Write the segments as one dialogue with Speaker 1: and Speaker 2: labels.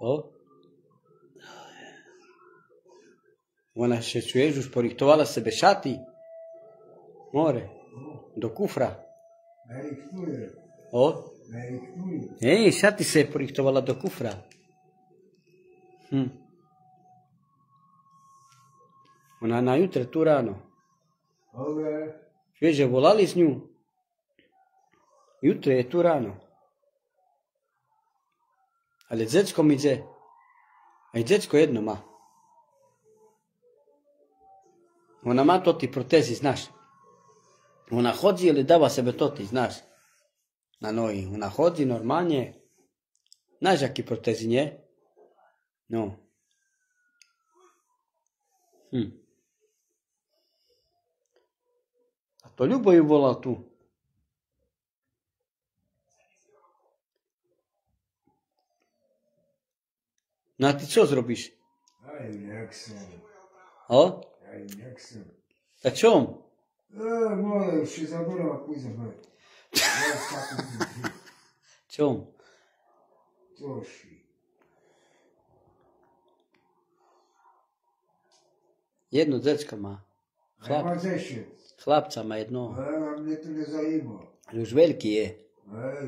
Speaker 1: O? Ona še čuješ, už porihtovala sebe šati. More. Do kufra. O? Šati se je porihtovala do kufra. Ona najutre tu rano. Čuješ, že volali z nju? Jutre je tu rano. Ali dzecko mi ide? A i dzecko jedno ma. Ona ma toti protezi, znaš. Ona hodzi ili dava sebe toti, znaš. Na noji. Ona hodzi normalnije. Znaš jaki protezi nje? No. A to Ljubo ju volal tu. No a ty co zrobiš?
Speaker 2: Aj, nechcem.
Speaker 1: O?
Speaker 2: Aj, nechcem.
Speaker 1: A čom?
Speaker 2: More, še zaboravim, ako izabaj.
Speaker 1: Čom?
Speaker 2: Toši.
Speaker 1: Jedno decka má.
Speaker 2: Nema zeše.
Speaker 1: Chlapca má jedno.
Speaker 2: Mne to ne zanima.
Speaker 1: Ale už veľký je.
Speaker 2: Aj,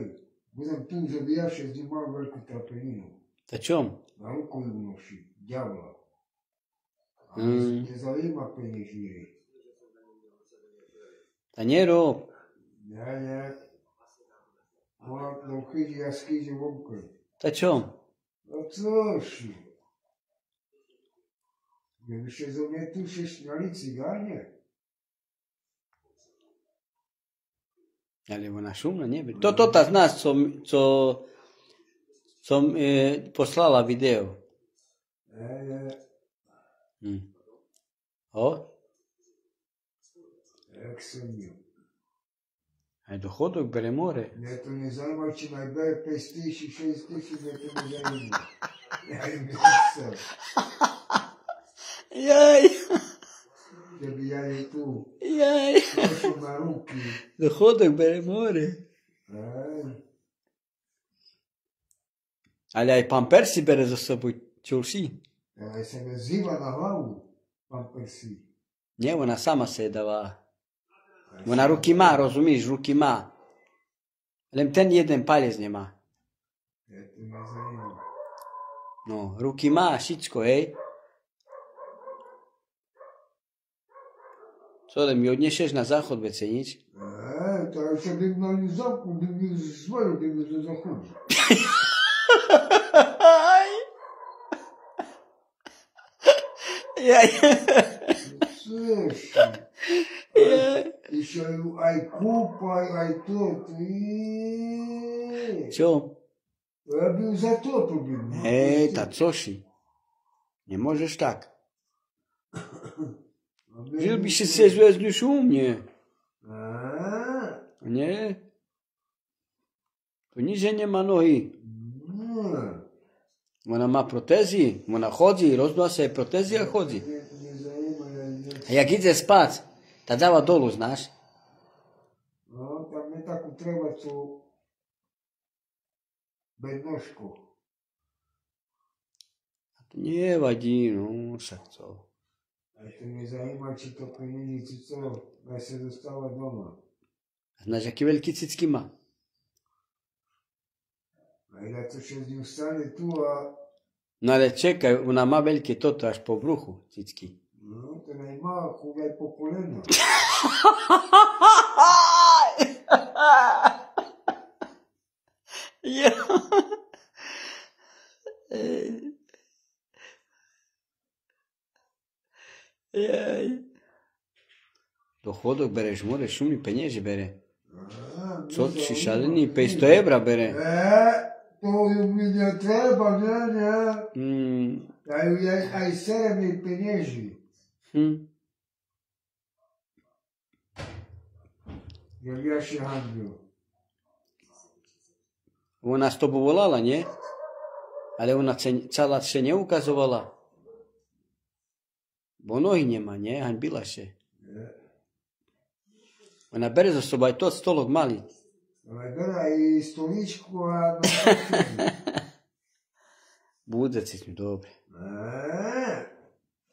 Speaker 2: budem tu, že by ja še zdimal veľkú trapeninu.
Speaker 1: A čom?
Speaker 2: Na ruku ju noši, djavla. A ne zanima penižije.
Speaker 1: Ta nie rob.
Speaker 2: Ne. Ona to chyđi, ja skiđi vokoj.
Speaker 1: Ta čom?
Speaker 2: A coši? Ne više za mne tu šeš na lici ganje.
Speaker 1: Ale ona šumna nie byli. To ta z nás, co poslala video. O?
Speaker 2: Jak sam ju.
Speaker 1: Aj dochodok bere more.
Speaker 2: Mne to ne zanima, či naj bere 5.000, 6.000, mne to ne zanima. Ja im nisam.
Speaker 1: Jaj.
Speaker 2: Da bi ja je tu.
Speaker 1: Jaj.
Speaker 2: Došao na ruki.
Speaker 1: Dohodok bere more. Ali aj pampersi bere za soboj, čul si?
Speaker 2: Aj se me ziva na hlavu, pampersi.
Speaker 1: Nie, ona sama se dava. Ona ruky má, rozumíš, ruky má. Len ten jeden palec nemá.
Speaker 2: Ja to ne zanima.
Speaker 1: No, ruky má, všetko, hej. Co, da mi odnešeš na záchod vece, nič?
Speaker 2: To še bi na nju zapku, bi mi zvoju, bi mi se zahodil.
Speaker 1: Jaj.
Speaker 2: Slušaj. I še ju aj kupaj, aj to.
Speaker 1: Čo?
Speaker 2: Ja bi ju zatopil bi.
Speaker 1: Hej, ta coši. Nie możesz tak. Žil by si se zvezdiš u mne. Nie? To nič, že nemá nohy. Ona má protézy, ona chodí, rozbila sa jej protézy a chodí. A jak ide spať, tá dáva dolu, znáš?
Speaker 2: No, tam mi takú treba cu bednožku.
Speaker 1: A to nevadí, no, však co.
Speaker 2: A to mi zajíma, či to pomení, či co, da se dostala doma.
Speaker 1: Znáš, aký veľký cicky má?
Speaker 2: A ja to še z ním stane tu a...
Speaker 1: No ale čekaj, ona má veľké toto až po bruchu, cicky.
Speaker 2: No, to nemá, chudaj po koleno.
Speaker 1: Jaj. Dochodok bereš more, šumný peniaze bere. Co si šalený, 500 € bere.
Speaker 2: To mi ne treba, ne. Aj serem mi peniaze. Jer ja še handlju.
Speaker 1: Ona s tobou volala, nie? Ale ona celá še neukazovala. Bo nohy nemá, nie? Hanbila še. Ona bere za sobou aj to stolok malý.
Speaker 2: Ona bere aj stoličku a...
Speaker 1: Budzeci su dobri.
Speaker 2: Ne,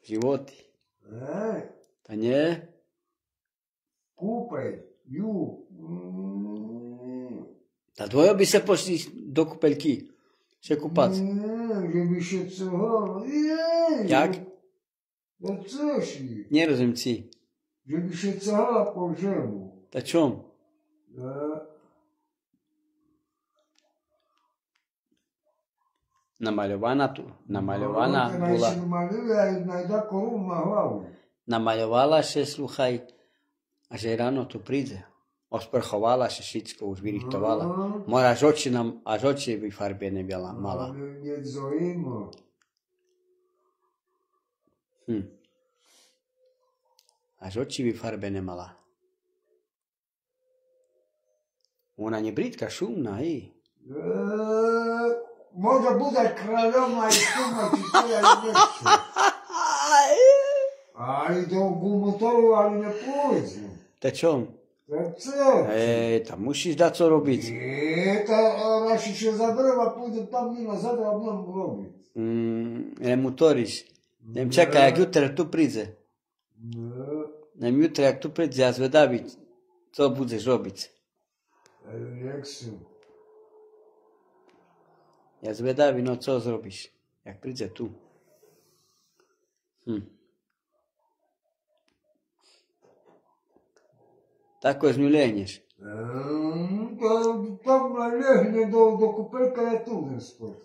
Speaker 1: Životi.
Speaker 2: ne,
Speaker 1: Ta nje?
Speaker 2: kupaj, ju.
Speaker 1: Ta dvojo bi se pošli do kupeljki. Še kupac.
Speaker 2: Že bi še celo,
Speaker 1: Jak?
Speaker 2: da coši.
Speaker 1: Nie rozumiem ci.
Speaker 2: Že bi še cela po žemu.
Speaker 1: Ta čom? Namальована tu. Namальована була.
Speaker 2: Maluje, najda korun na hlavu.
Speaker 1: Namалювала ще, слухай, аж рано tu príde. Osprchovala še všetko, už vyrichtovala. Moja až oči by farbie nebyla, mala.
Speaker 2: Nie zaujíma.
Speaker 1: Až oči by farbie nemala. Ona nie brítka, šumná, hej.
Speaker 2: Może bude kraľovná i šuma, či to ja nechce. Ali do gumotoru, ali ne pôjde.
Speaker 1: Ta čom?
Speaker 2: Tak co?
Speaker 1: Tam musíš dať co robiť.
Speaker 2: Ta raši še zabrva, pôjde tam mi nazad a budem robiť.
Speaker 1: Remutoriš. Nem čakaj, jak jutra tu príde. Nem jutra, jak tu príde, ja zvedavý, co budeš robiť.
Speaker 2: Nechcem.
Speaker 1: Ja zvedavý, no co zrobíš, jak príde tu. Tako z ňu lehneš.
Speaker 2: Tam lehne do kúpeľka ja tu nespať.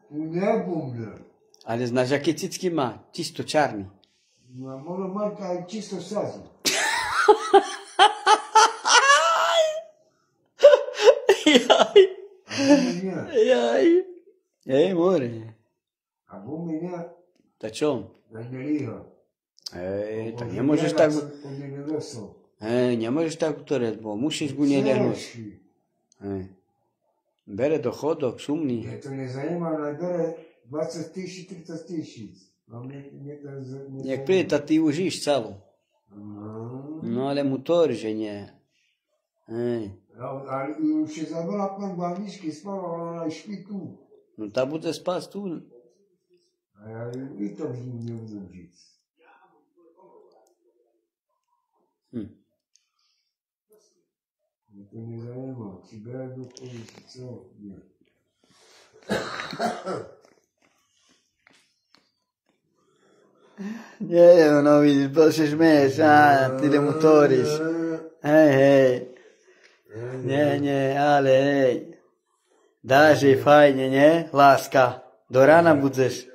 Speaker 2: Tu nebudem.
Speaker 1: Ale znaš, aké cicky má? Čisto čarný.
Speaker 2: No, môže mať aj čisto sazu.
Speaker 1: Jaj.
Speaker 2: Nie.
Speaker 1: Jaj. More.
Speaker 2: A u mňa
Speaker 1: Ta čom?
Speaker 2: da ne liha.
Speaker 1: Tak nemôžeš tak...
Speaker 2: To mi nedosol.
Speaker 1: Nemôžeš tak utorať, bo musíš gu neľahnúť. Bere dochodok, šumný.
Speaker 2: Je to nezajímavé, ale bere 20 000, 30 000. A mne to
Speaker 1: Jak príde, tak ty užíš celú. No ale motor, že nie.
Speaker 2: Ale už je zabila pán Baničky, spával, ona špí tu.
Speaker 1: No tá bude spať tu.
Speaker 2: A ja i to v ním nebudem žiť. Mne to nezajíma, či bere do koho, či co, nie.
Speaker 1: Nie, no vidíš, bože šmeješ, ty remutoriš. Hej. Nie, ale hej. Dáš jej fajne, nie? Láska. Do rána budeš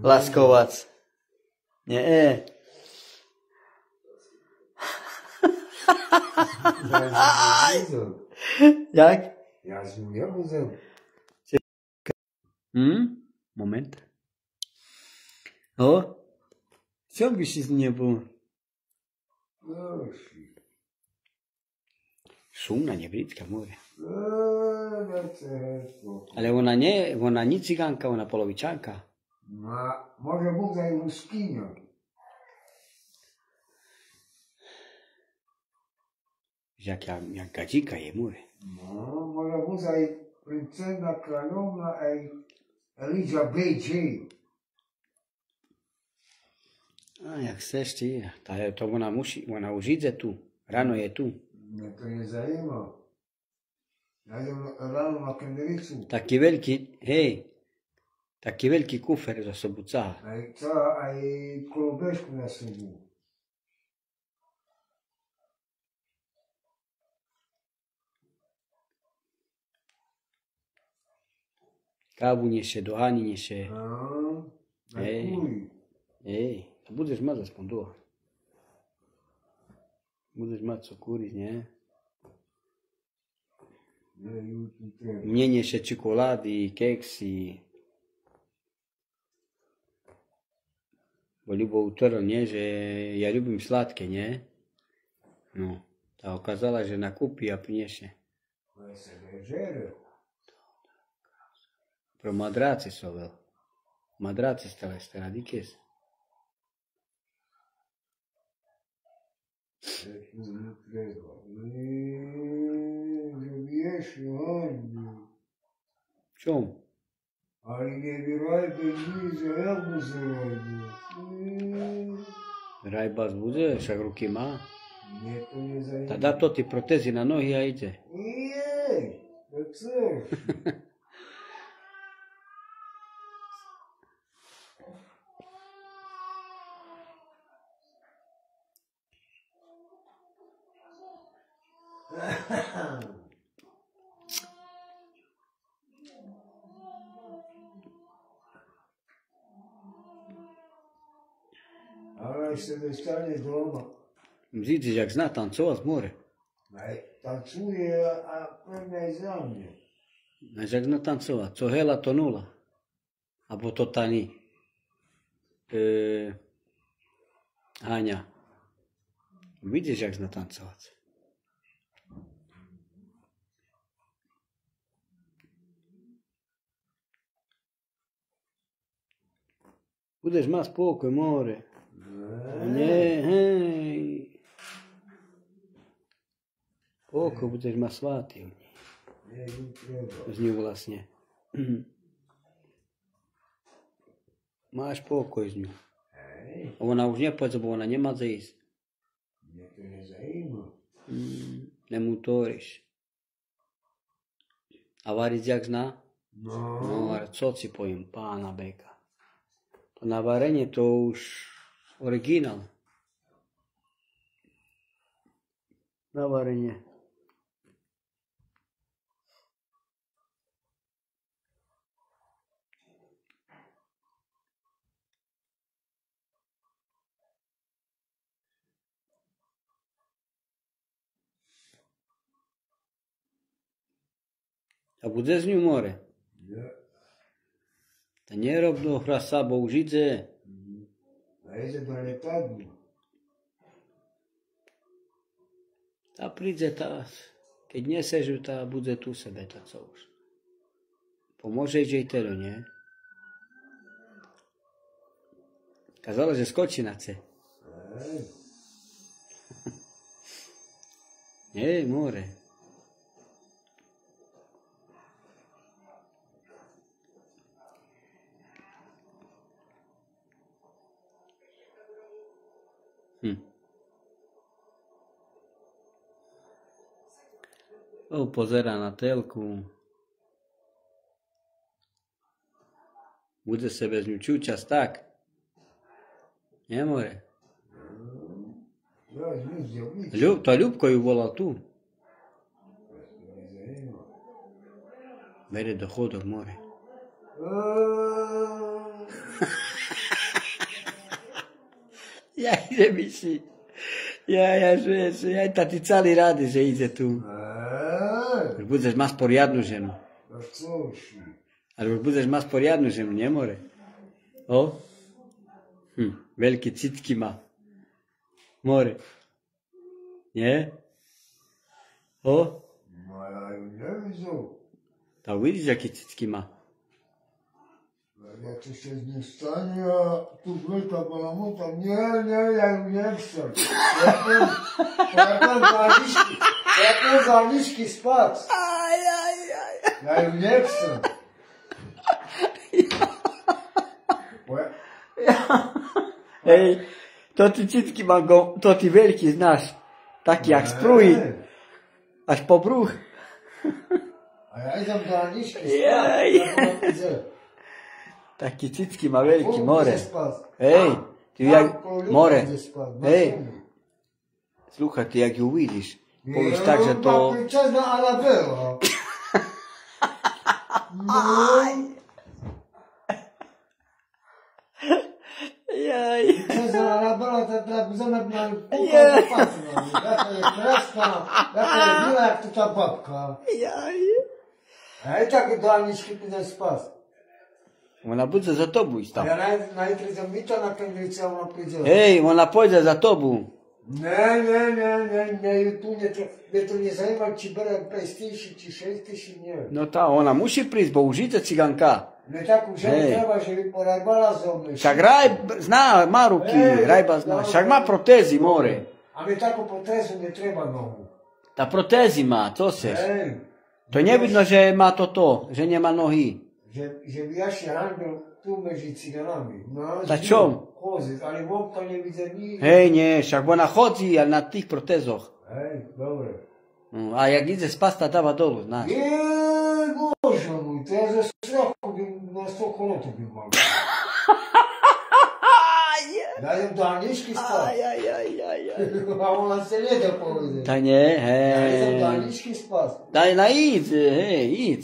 Speaker 1: láskovac. Nie. Jak?
Speaker 2: Ja z ním nebudem.
Speaker 1: Moment. O? Co by si z nebol? Šumná, nebrítka, more. Ale ona nie cigánka, ona polovičanka.
Speaker 2: Môže byť aj ruskyňa.
Speaker 1: Jak gadzika je, more.
Speaker 2: No, môže byť aj princezna kráľovna, aj Elizabeth J.
Speaker 1: Jak chceš ty, to ona už ide tu, ráno je tu.
Speaker 2: Mne to nezajíma. Ja idem ráno na kendericu.
Speaker 1: Taký veľký kufer za sobu cáha.
Speaker 2: Aj kolobežku na sobu.
Speaker 1: Kávu neše, doháni neše.
Speaker 2: Aj kuli.
Speaker 1: Budeš mať aspoň dvoch. Budeš mať co kúriť, nie? Mne neše čokolády, keksy. Bo Ľubo utoril, nie? Že ja ľubím sladké, nie? No, tá okázala, že nakúpi a priniesie. Pro madrace so veľ. Madrace stále radikes. Čom?
Speaker 2: Ali nie vjerojbe niže, ja mu se rodio.
Speaker 1: Rajbas bude, však ruky má.
Speaker 2: Mne to nezajíma.
Speaker 1: Tá dá to ty protézy na nohy a ide.
Speaker 2: Nie, to chceš. Ale až se dostane doma.
Speaker 1: Vidíš, jak zná tancovať more.
Speaker 2: Tancuje a prvne aj za mňa.
Speaker 1: Až jak zná tancovať. Co hela, to nula. Abo to tani. Háňa. Vidíš, jak zná tancovať. Budeš mať spokoj, more. Nie, hej. Spokoj, budeš mať svátý. Z ňu vlastne. Máš pokoj z ňu. A ona už nepôjde, bo ona nemá za ísť.
Speaker 2: Mne to nezajíma.
Speaker 1: Nemutoríš. A variť jak zná? No, co si poviem, pána Beka. To na varenie to už originál. Na varenie. A bude z ňu more?
Speaker 2: Nie.
Speaker 1: Ta nerob do hrasa, bo už ide.
Speaker 2: A ide do letadla.
Speaker 1: Ta príde, keď nesežu, tá bude tu sebe, tá co už. Pomôže jej telo, nie? Kazala, že skočí na C. Nie, more. Pozerá na telku. Bude sebe z ňu čúčas, tak? Nie, more? To Ľubko ju volal tu. Bere do chodok, more. Ja ide myslí. Ja, tá ty celý rádi, že ide tu. Už budeš mať poriadnu ženu. Ale už budeš mať poriadnu ženu, nie, more? O? Veľké citky má. More. Nie? O?
Speaker 2: Ja ju nevidel.
Speaker 1: Tá uvidíš, aké citky má.
Speaker 2: Jak to się z nim stanie, a tu wróta balamota, nie, ja ju nie chcę. Ja to zaliczki spać. Ja ju nie chcę.
Speaker 1: Hej, to ty citky má, to ty veľký znáš. Taký jak sprúj. Až po bruch.
Speaker 2: A ja idem do Aničky spať.
Speaker 1: Taký citky má veľký, more. Hej, ty jak, more. Hej, sluchaj, ty jak ju uvidíš. Povieš tak, že to...
Speaker 2: Princezna Anabela.
Speaker 1: Jaj.
Speaker 2: Princezna Anabela, to tak zamernali półkę patrzą. Jaka jest kreska, jaka jest miła, jak to ta babka.
Speaker 1: Jaj.
Speaker 2: A i tak do Aničky pójdę spać.
Speaker 1: Ona bude za tobu ísť tam.
Speaker 2: Ja najprv zamýta na kandlice a ona príde.
Speaker 1: Hej, ona pôjde za tobu.
Speaker 2: Ne, tu mne to nezajíma, či bere 5 000, či 6 000, nie.
Speaker 1: No tá, ona musí prísť, bo už ide ciganka.
Speaker 2: Ne tak už treba, že by porajbala zo mne.
Speaker 1: Však zná, má ruky, Rajba zná. Však má protézy, more.
Speaker 2: A mi takú protézu netreba nohu.
Speaker 1: Tá protézy má, co seš? To nevidno, že má toto, že nemá nohy.
Speaker 2: že by jaši handel tu medzi ciganami. No,
Speaker 1: Ta čom?
Speaker 2: Chodzi, ale vonka nevidze nič.
Speaker 1: Hej, nie, však ona chodí, ale na tých protézoch.
Speaker 2: Hej, dobre.
Speaker 1: A jak ide spať, tá dáva dolu, znáš.
Speaker 2: Bože môj, to ja ze strachu by na 100 kolotu by mal. Dajem do Aničky spať. A ona se nedá povedať.
Speaker 1: Ta nie, hej.
Speaker 2: Ja idem do Aničky spať.
Speaker 1: Daj na íď, hej, íď.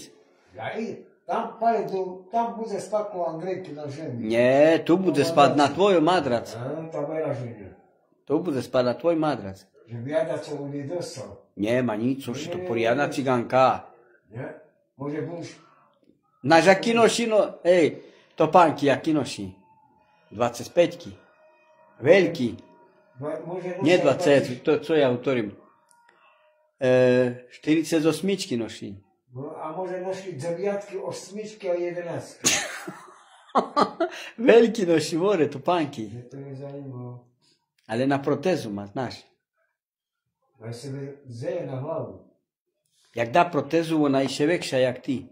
Speaker 2: Ja idem. Tam bude spať ko Andrejky na ženi.
Speaker 1: Nie, tu bude spať na tvoj madrac.
Speaker 2: Tam era žena.
Speaker 1: Tu bude spať na tvoj madrac.
Speaker 2: Že viadaca u nej dostal.
Speaker 1: Nema nic, už to poriadna ciganka.
Speaker 2: Nie? Može buš.
Speaker 1: Znaš, aki nosi, ej, to panki, aki nosi? 25-ki. Veliki. Nie 20, to co ja utorim. 48-ki nosi.
Speaker 2: No, a może nosi 9, 8 a 11.
Speaker 1: Veliki nosi, more, to panki.
Speaker 2: To je zanimljivo.
Speaker 1: Ale na protezu ma, znaš.
Speaker 2: Daj sebe zeje na hlavu.
Speaker 1: Jak da protezu, ona je še vekša jak ti.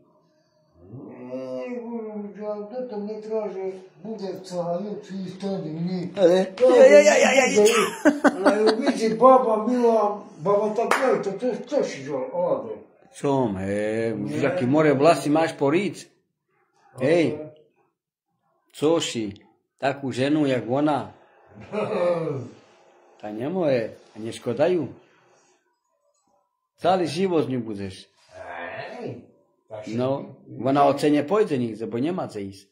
Speaker 2: To mi traže, bude cahaju, či stane mi.
Speaker 1: Ale?
Speaker 2: Ale vidi baba mila, baba takoj, to si žal, ode.
Speaker 1: Čom, jaký more vlasy máš po ríc. Hej, coši, takú ženu, jak ona. Ta nemore, a neškodajú. Celý život z ňu budeš. No, ona oce nepojde nikde, bo nemá za ísť.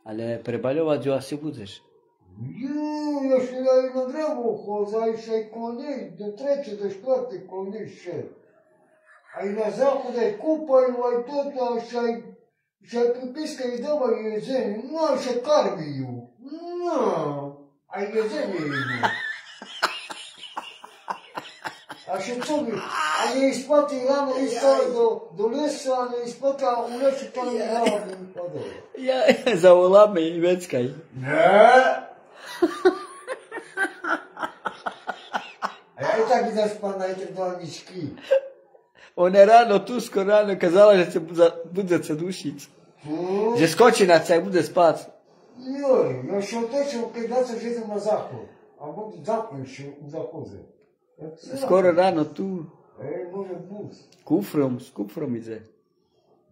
Speaker 1: Ale prebaľovať ju asi budeš.
Speaker 2: Ja ще я і на древо хожу, а ще й коней, до 3, до 4 коней ще. А й на заходи купаю, а й тут, а ще й приписка і давай єдзені, ну, а ще кармію. Ну, а й єдзені йому. А ще тобі, а не спати рано і стали до лісу, а не спати, а у лісі там не рано не падає.
Speaker 1: Ja, zavoláme jej veckaj.
Speaker 2: Не. A ja i tak idę spać na do Aničky.
Speaker 1: Ona ráno, tu skoro ráno kazala, že se bude sa dušiť. Že skočí na sa a bude spať.
Speaker 2: Joj, ja się otečem, keď dá sa, že idem na záchod. A budu zapnúť, že zachodzę.
Speaker 1: Skoro ráno tu.
Speaker 2: Może bus.
Speaker 1: S kufrom ide.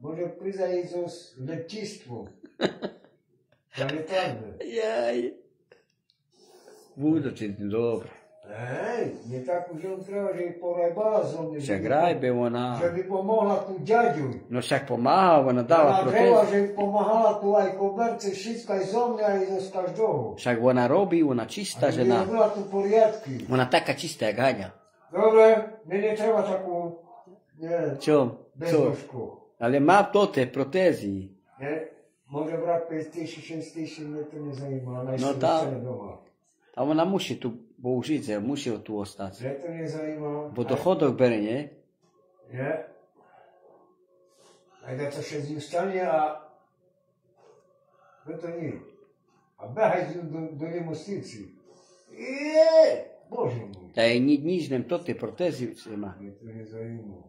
Speaker 2: Może prísť zo letistvom. Zanetárne.
Speaker 1: Jaj. Bude ti dobro.
Speaker 2: Nie tak už on treba, že porajbala zo mne.
Speaker 1: Však rajbe ona.
Speaker 2: Že by pomohla tu ďaďu.
Speaker 1: No však pomáha, ona dáva
Speaker 2: Ona treba,
Speaker 1: protézu.
Speaker 2: že by pomáhala tu aj koberce, všetko aj zo mňa, aj zo každého.
Speaker 1: Však ona robí, ona čistá
Speaker 2: Aby
Speaker 1: žena.
Speaker 2: robila tu poriadky.
Speaker 1: Ona taká čistá, jak Haňa.
Speaker 2: Dobre, mne netreba takú, nie,
Speaker 1: Čo?
Speaker 2: beznožku.
Speaker 1: Ale má to tie protézy.
Speaker 2: Nie? Môže brať 5 000, 6 000, mne to nezajíma.
Speaker 1: No tá.
Speaker 2: Doma.
Speaker 1: A ona musí tu použiť, musí tu ostať.
Speaker 2: Mne to nezajíma.
Speaker 1: Bo dochodok bere, nie?
Speaker 2: Nie? Aj da to się z nim stanie, a no to nie. A behaj z nim do nemocnicy. Bože môj.
Speaker 1: Та й nič nem to tie protézy má.
Speaker 2: Mne to nezajíma.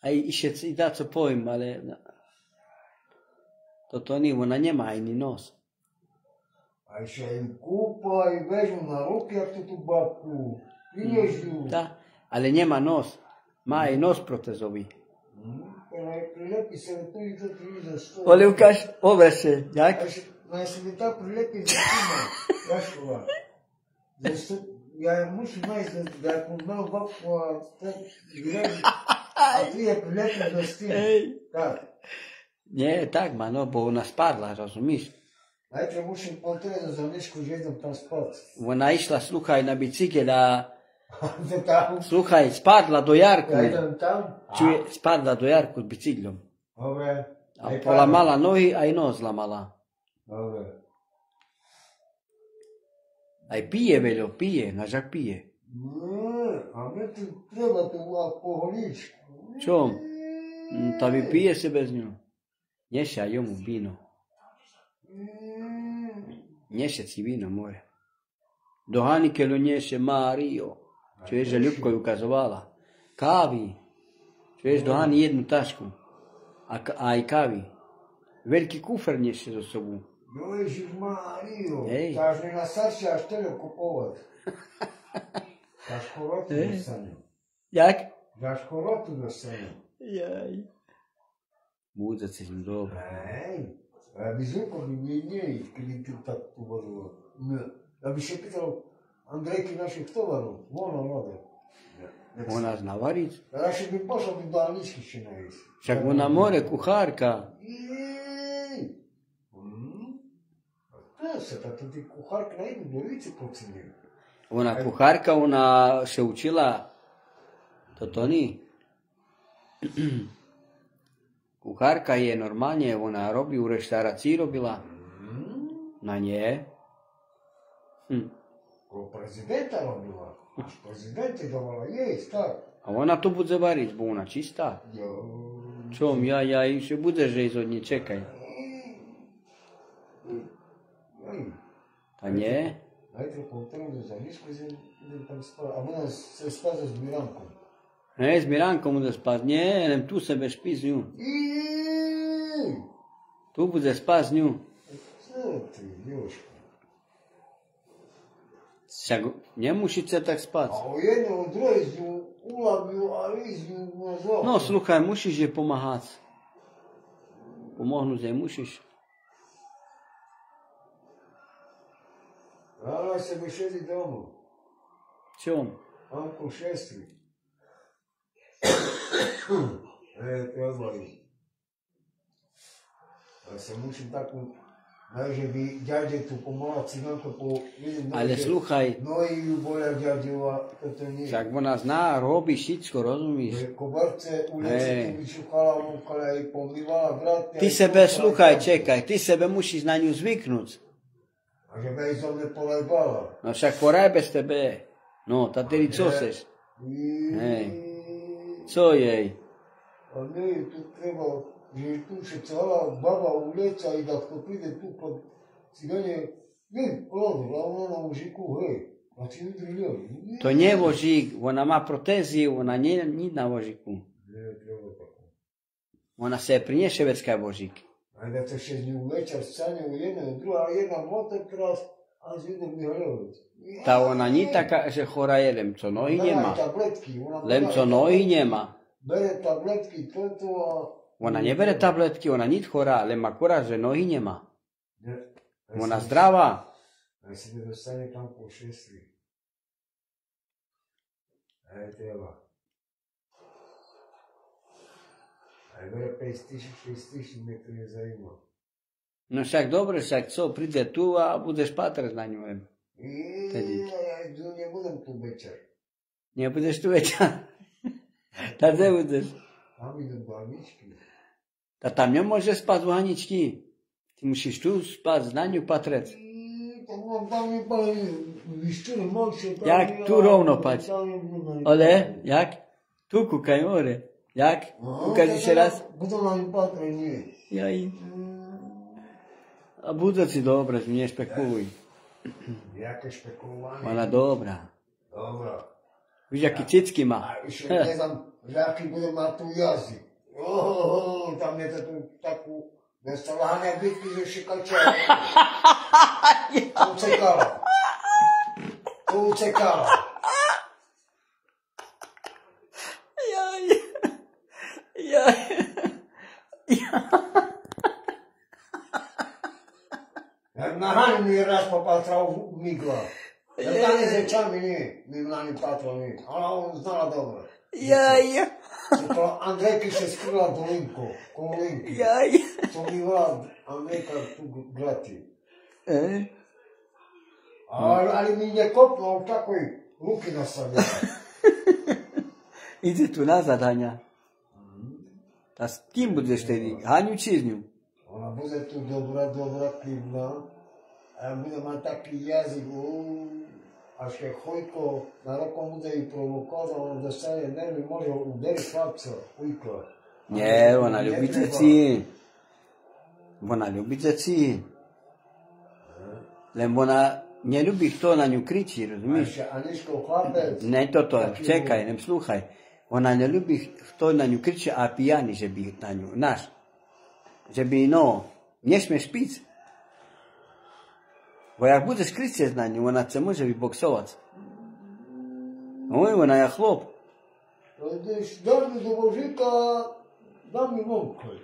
Speaker 1: Aj ešte i dá co poviem, ale toto nie, ona nemá iný nos.
Speaker 2: A ще їм купа, і вежу на руки, як ту бабку. І jeździł.
Speaker 1: Tá, ale nemá nos. Má aj nos protézový.
Speaker 2: Приlepi sobie tu i to za stôl.
Speaker 1: Ole, ukáž, overše, jak?
Speaker 2: No ja sobie tak prilepi za tuma. Jašova. Ja muszę nájsť, jak mu mal babku, a tak vyraží. A tu je prilepím do stýmu. Tak.
Speaker 1: Nie, tak má, no, bo ona spadla, rozumíš?
Speaker 2: Najprv musím potrebať za Mišku, že idem tam spať.
Speaker 1: Ona išla, sluchaj, na bicykel a
Speaker 2: To tam?
Speaker 1: sluchaj, spadla do jarku.
Speaker 2: Ja idem tam?
Speaker 1: Čuje, spadla do jarku s bicyklom.
Speaker 2: Dobre.
Speaker 1: A polamala nohy, aj nos zlamala.
Speaker 2: Dobre.
Speaker 1: Aj pije, veľo, pije, nažak pije.
Speaker 2: A mne tu treba tú alkoholičku.
Speaker 1: Čo? Ta vypije se bez ňu. Neša jomu víno. Neše si víno, more. Do Hanike lo neše Mario. Čo je, že Ľubko ju ukazovala. kavi. Čuješ, dohani jednu tašku. A i kavi. Veliki kufer nješe za sobu.
Speaker 2: No Ježiš Mário, to až na staršie až teda kupovať. Za škorotu dostane.
Speaker 1: Jak?
Speaker 2: Za škorotu dostane.
Speaker 1: Jaj. Budzať si im dobro.
Speaker 2: Hej, ja by zvukol nie, keby tu tak povorilo. Ja by sa pýtal Andrejky našich tovarov, ona rada.
Speaker 1: Ona zna variť?
Speaker 2: Ja ešte by pošla by bálničky še najísť.
Speaker 1: Však ona more, kuchárka.
Speaker 2: To ty kuchárka najdu do lice pocení.
Speaker 1: Ona kuchárka, ona še učila. Toto ni. Kuchárka je normálne, ona robí, u reštaurácii robila. Na nie.
Speaker 2: Ko prezidenta robila. Až prezident je dovala jesť, tak.
Speaker 1: A ona to bude variť, bo ona čistá. Čom, ja ešte budeš jesť od nej, čekaj. A nie?
Speaker 2: Najprv potrebujem za misku, idem tam spať. A ona se spáza s Miránkom.
Speaker 1: Hej, s Miránkom bude spať. Nie, len tu sebe špí s ňu. Tu bude spať s ňu.
Speaker 2: Co ty, Jožko?
Speaker 1: Však nemusíte tak spať.
Speaker 2: A o jedného druhej z ňu uľavil a ísť ňu na zóku.
Speaker 1: No, sluchaj, musíš jej pomáhať. Pomohnúť jej musíš.
Speaker 2: Ale sebe šedi doma.
Speaker 1: Čom?
Speaker 2: Anko šestri. To odvalím. Ja sa musím takú, že by ďaďe tu pomáha cigánko po...
Speaker 1: Ale sluchaj.
Speaker 2: No i ju boja ďaďova, toto nie.
Speaker 1: Však ona zná, robí všetko, rozumíš?
Speaker 2: Koberce, ulice, tu vyčúchala, múkala, jej pomývala, vratne.
Speaker 1: Ty sebe, sluchaj, čekaj, ty sebe musíš na ňu zvyknúť.
Speaker 2: A že by som nepolajbala.
Speaker 1: No však poraj bez tebe. No, ta tedy co seš? Hej. Co jej?
Speaker 2: A nie, tu treba, že tu še celá baba uleca i da kto príde tu pod cigane, nie, hlavne, hlavne na mužiku, hej. A ti udrili.
Speaker 1: To nie vožík, ona má protéziu, ona nie na vožíku.
Speaker 2: Nie, treba tako.
Speaker 1: Ona se priniesie vecká vožík.
Speaker 2: A da to še z nju večer scanje u jedna i druga, a jedna motocross, a z jednom Mihajlovic.
Speaker 1: Ta ona nie taká, že chora je, len co nohy nemá.
Speaker 2: Tabletky.
Speaker 1: Len co nohy nemá.
Speaker 2: Bere tabletky, toto a...
Speaker 1: Ona nebere tabletky, ona nič chorá, len má akurát, že nohy nemá.
Speaker 2: Ne.
Speaker 1: Ona zdravá.
Speaker 2: A si nedostane tam po šestri. Aj treba. Aj bere 5 000, mne to nezajíma.
Speaker 1: No však dobre, však co, príde tu a budeš patrať na ňu.
Speaker 2: Ja nebudem tu večer.
Speaker 1: Nebudeš tu večer? Ta kde budeš?
Speaker 2: Tam idem do Aničky.
Speaker 1: Ta tam nemôže spať u Aničky. Ty musíš tu spať, na ňu patrať.
Speaker 2: Tam je vyšťujem malšie.
Speaker 1: Jak tu rovno pať. Ale, jak? Tu kúkaj, more. Jak? Kúkaj ešte raz?
Speaker 2: Budem na ňu patrať, nie.
Speaker 1: Jaj. A bude si dobre, nešpekuluj.
Speaker 2: Jaké špekulovanie?
Speaker 1: Ona dobrá.
Speaker 2: Dobrá.
Speaker 1: Víš, aký cicky má.
Speaker 2: A ešte ne znam, že aký bude mať tu jazyk. Tam je to takú, nestaláhne bytky, že šikača. To ucekala. To ucekala.
Speaker 1: Jaj. Jaj.
Speaker 2: Jak na Hani mi raz popatral migla. Jak na ne z rečami nie, mi na ne patral nie. Ale on znala dobro.
Speaker 1: Jaj.
Speaker 2: To Andrejky se skrila do linko, kolo linky.
Speaker 1: Jaj.
Speaker 2: To mi volá Andrejka tu glati. Ali mi je kopnul takoj ruky nastavila.
Speaker 1: Ide tu nazad, Haňa. A s kým budeš tedy? Haňu či s ňu?
Speaker 2: Ona bude tu dobrá, klidná. A ja budem mať taký jazyk, až keď Chojko na rokom bude ju provokovať, ona dostane nervy, môže uderiť chlapca, ujkla.
Speaker 1: Nie, ona ľubí deti. Ona ľubí deti. Len ona neľubí, kto na ňu kričí, rozumíš?
Speaker 2: A Aničko chlapec.
Speaker 1: Ne toto, čekaj, nem slúchaj. Ona ne ljubi kto na nju kriče, a pijani že bi na nju, znaš. Že bi, no, ne smiješ pit. Bo jak budeš kričeć na nju, ona se može bi boksovac. Oj, ona je hlop.
Speaker 2: Ideš dan do Božika, da mi momkaj.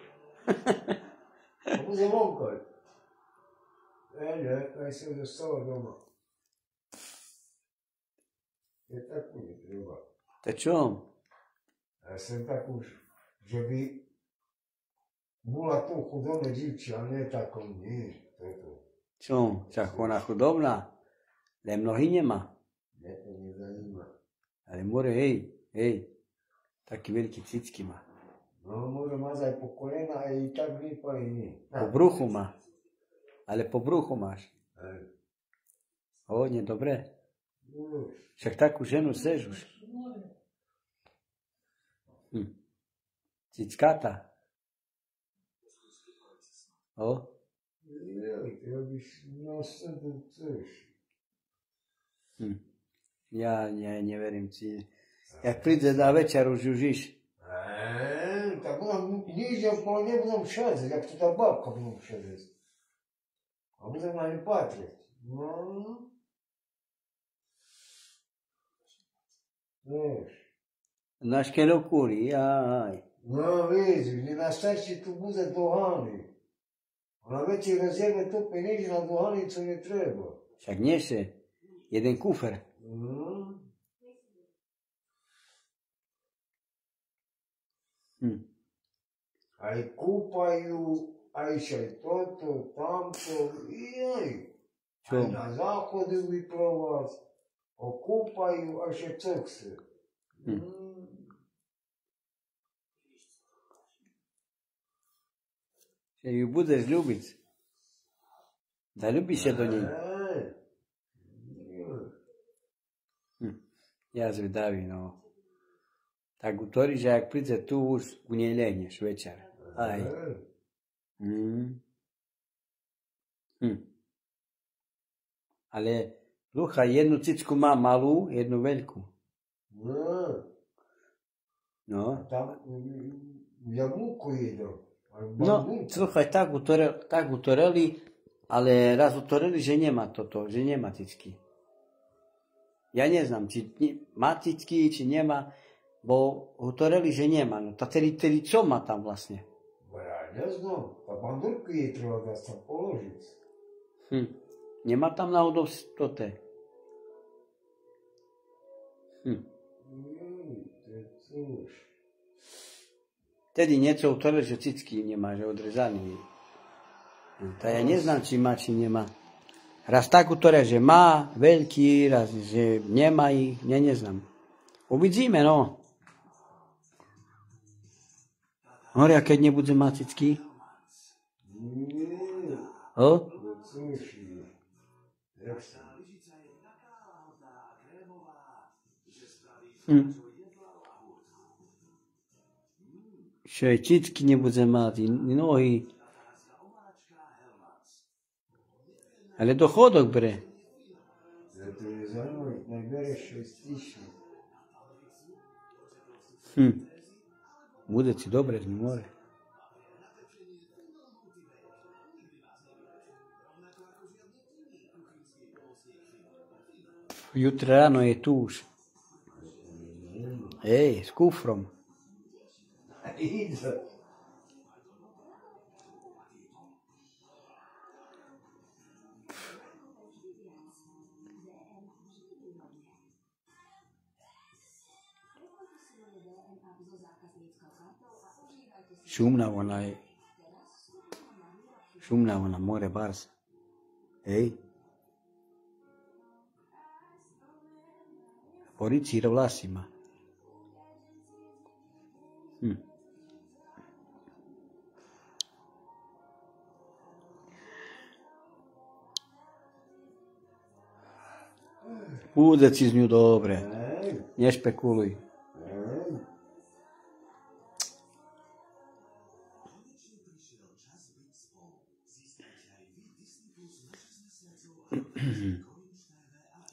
Speaker 2: A bude momkaj. Ne, kaj se dostava doma. Je tako mi treba.
Speaker 1: Te čom?
Speaker 2: Ja sam tako, že bi bila tu hudobna djevča, a ne tako nije.
Speaker 1: Čom? Čak ona hudobna? Da je mnohi njema.
Speaker 2: Ne, to mi zanima.
Speaker 1: Ali more, hej, taki veliki cicki ma.
Speaker 2: No, mora mazaj po kolena i tak mi pa i mi.
Speaker 1: Po bruhu ma. Ale po bruhu maš. O, nie dobre. Však takú ženu sežuš. Cickata. O?
Speaker 2: Ja byś na sebe chceš.
Speaker 1: Ja nie verím ti. Jak príde na večer, už žiš.
Speaker 2: Tak budem, nížem po ne budem šezet, jak to ta babka budem šezet. A budem na nju patreć. No. Znaš.
Speaker 1: Znaš che locuri, jaj.
Speaker 2: No, vidi, ni na starci tu bude dohani. Ona već i razjebe to peniži na dohanicu ne treba.
Speaker 1: Však niesie jeden kufer.
Speaker 2: Aj kupaju, aj šaj toto, tamto, jaj. Aj na zahodu bi provac, okupaju, aj še cokse.
Speaker 1: Že ju budeš ľúbiť. Da ľúbiš sa do nej. Ja zvedavý, no. Tak utori, že ak príde tu, už u nej lehneš večer. Aj. Ale sluchaj, jednu cicku má malú, jednu veľkú. No.
Speaker 2: Tam jablku jedou.
Speaker 1: No, sluchaj, tak utoreli, ale raz utoreli, že nemá toto, že nemá cicky. Ja neznám, či má cicky, či nemá, bo utoreli, že nemá. No, tedy čo má tam vlastne?
Speaker 2: Bo ja neznám, tá bandurku jej treba dať tam položiť.
Speaker 1: Nemá tam náhodou toto. Tedy niečo utoreli, že cicky nemá, že odrezaný. To ja neznám, či má, či nemá. Raz tak utoria, že má veľký, raz, že nemá ich, ja neznám. Uvidíme, no. Horia, keď nebude mať cicky? O? Čo aj cicky nebude mať, nohy. Ale dochodok bre.
Speaker 2: To je zaujímavé, najbereš 6 000.
Speaker 1: Bude ti dobre z more. Jutro ráno je tu už. Ej, s kufrom.
Speaker 2: Ide.
Speaker 1: Šumná ona je. Šumná ona, more bars. Hej. Poricíra vlasy má. Bude si z ňu dobre. Nešpekuluj.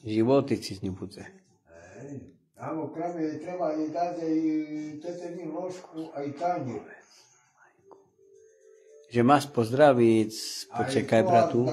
Speaker 1: Životy si z ňu bude.
Speaker 2: A Amo krave treba i dať aj tetení ložku, aj tanier.
Speaker 1: Že máš pozdraviť, počekaj bratu.